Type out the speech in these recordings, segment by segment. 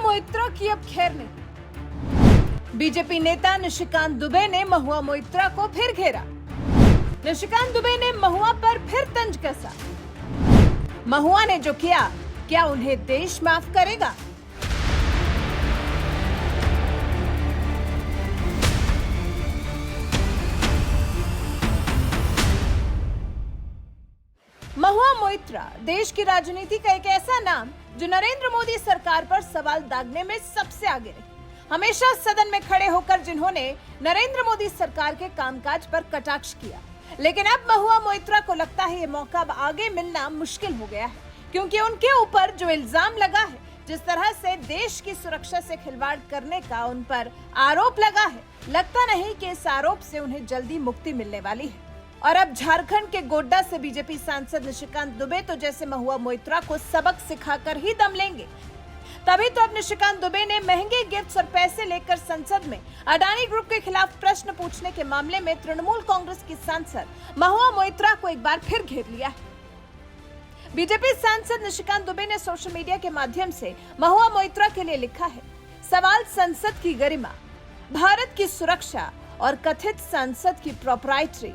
मोइत्रा की अब खैर नहीं। बीजेपी नेता निशिकांत दुबे ने महुआ मोइत्रा को फिर घेरा। निशिकांत दुबे ने महुआ पर फिर तंज कसा। महुआ ने जो किया, क्या उन्हें देश माफ करेगा? महुआ मोइत्रा देश की राजनीति का एक ऐसा नाम जो नरेंद्र मोदी सरकार पर सवाल दागने में सबसे आगे रही। हमेशा सदन में खड़े होकर जिन्होंने नरेंद्र मोदी सरकार के कामकाज पर कटाक्ष किया, लेकिन अब महुआ मोइत्रा को लगता है ये मौका अब आगे मिलना मुश्किल हो गया है, क्योंकि उनके ऊपर जो इल्जाम लगा है, जिस तरह से देश की सुरक्षा से खिलवाड़ करने का उन पर आरोप लगा है, लगता नहीं कि इस आरोप से उन्हें जल्दी मुक्ति मिलने वाली है। और अब झारखंड के गोड्डा से बीजेपी सांसद निशिकांत दुबे तो जैसे महुआ मोइत्रा को सबक सिखाकर ही दम लेंगे। तभी तो अब निशिकांत दुबे ने महंगे गिफ्ट्स और पैसे लेकर संसद में अडानी ग्रुप के खिलाफ प्रश्न पूछने के मामले में तृणमूल कांग्रेस की सांसद महुआ मोइत्रा को एक बार फिर घेर लिया है। बीजेपी सांसद निशिकांत दुबे ने सोशल मीडिया के माध्यम से महुआ मोइत्रा के लिए लिखा है, सवाल संसद की गरिमा, भारत की सुरक्षा और कथित संसद की प्रोप्राइटरी,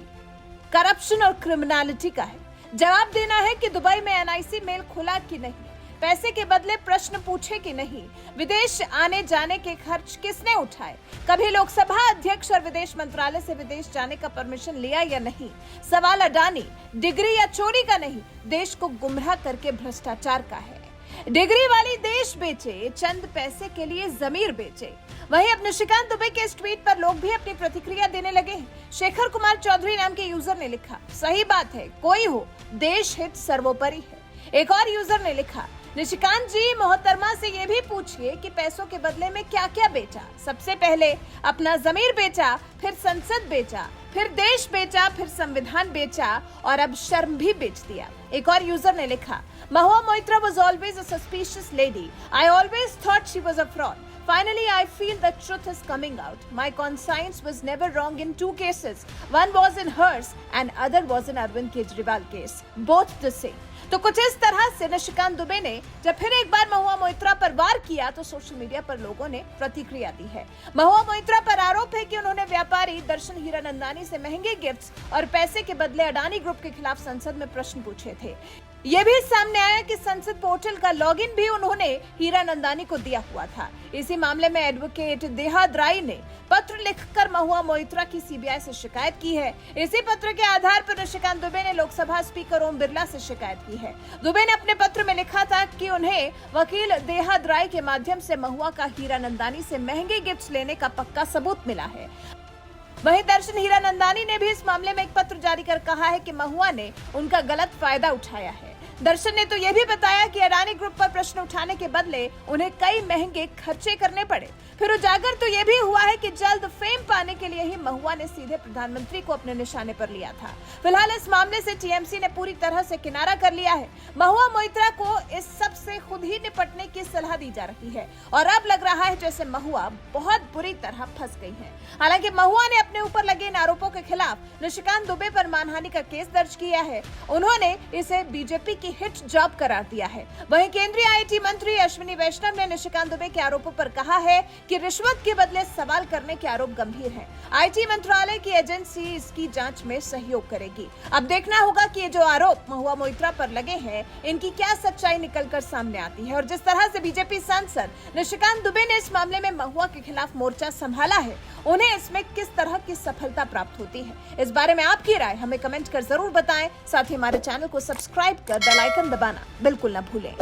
करप्शन और क्रिमिनलिटी का है। जवाब देना है कि दुबई में एनआईसी मेल खुला कि नहीं, पैसे के बदले प्रश्न पूछे कि नहीं, विदेश आने जाने के खर्च किसने उठाए, कभी लोकसभा अध्यक्ष और विदेश मंत्रालय से विदेश जाने का परमिशन लिया या नहीं। सवाल अडानी डिग्री या चोरी का नहीं, देश को गुमराह करके भ्रष्टाचार का है। डिग्री वाली देश बेचे, चंद पैसे के लिए जमीर बेचे। वहीं अब निशिकांत दुबे के इस ट्वीट पर लोग भी अपनी प्रतिक्रिया देने लगे हैं। शेखर कुमार चौधरी नाम के यूजर ने लिखा, सही बात है, कोई हो, देश हित सर्वोपरि है। एक और यूजर ने लिखा, निशिकांत जी मोहतरमा से ये भी पूछिए कि पैसों के बदले में क्या क्या बेचा। सबसे पहले अपना जमीर बेचा, फिर संसद बेचा, फिर देश बेचा, फिर संविधान बेचा और अब शर्म भी बेच दिया। एक और यूजर ने लिखा, Mahua Moitra was always a suspicious lady. I always thought she was a fraud. Finally, I feel the truth is coming out. My conscience was never wrong in two cases. One was in hers and other was in Arvind Kejriwal case. Both the same. तो कुछ इस तरह से निशिकांत दुबे ने जब फिर एक बार महुआ मोइत्रा पर वार किया तो सोशल मीडिया पर लोगों ने प्रतिक्रिया दी है। महुआ मोइत्रा पर आरोप है कि उन्होंने व्यापारी दर्शन हीरानंदानी से महंगे गिफ्ट्स और पैसे के बदले अडानी ग्रुप के खिलाफ संसद में प्रश्न पूछे थे। ये भी सामने आया कि संसद पोर्टल का लॉगिन भी उन्होंने हीरानंदानी को दिया हुआ था। इसी मामले में एडवोकेट देहाद राय ने पत्र लिखकर महुआ मोइत्रा की सीबीआई से शिकायत की है। इसी पत्र के आधार पर निशिकांत दुबे ने लोकसभा स्पीकर ओम बिरला से शिकायत की है। दुबे ने अपने पत्र में लिखा था कि उन्हें वकील देहाद राय के माध्यम से महुआ का हीरानंदानी से महंगे गिफ्ट लेने का पक्का सबूत मिला है। वहीं दर्शन हीरानंदानी ने भी इस मामले में एक पत्र जारी कर कहा है कि महुआ ने उनका गलत फायदा उठाया है। दर्शन ने तो यह भी बताया कि अडानी ग्रुप पर प्रश्न उठाने के बदले उन्हें कई महंगे खर्चे करने पड़े। फिर उजागर तो यह भी हुआ है कि जल्द फेम पाने के लिए ही महुआ ने सीधे प्रधानमंत्री को अपने निशाने पर लिया था। फिलहाल इस मामले से टीएमसी ने पूरी तरह से किनारा कर लिया है। महुआ मोइत्रा को इस सब से खुद ही निपटने की सलाह दी जा रही है और अब लग रहा है जैसे महुआ बहुत बुरी तरह फंस गई है। हालांकि महुआ ने अपने ऊपर लगे इन आरोपों के खिलाफ निशिकांत दुबे पर मानहानि का केस दर्ज किया है। उन्होंने इसे बीजेपी की हिट जॉब करार दिया है। वहीं केंद्रीय आईटी मंत्री अश्विनी वैष्णव ने निशिकांत दुबे के आरोपों पर कहा है कि रिश्वत के बदले सवाल करने के आरोप गंभीर हैं। आईटी मंत्रालय की एजेंसी इसकी जांच में सहयोग करेगी। अब देखना होगा कि ये जो आरोप महुआ मोइत्रा पर लगे हैं, इनकी क्या सच्चाई निकलकर सामने आती है। और जिस तरह से बीजेपी सांसद निशिकांत दुबे ने इस मामले में महुआ के खिलाफ मोर्चा संभाला है, उन्हें इसमें किस तरह की सफलता प्राप्त होती है, इस बारे में आपकी राय हमें कमेंट कर जरूर बताएं। साथ ही हमारे चैनल को सब्सक्राइब कर बेल आइकन दबाना बिल्कुल न भूलें।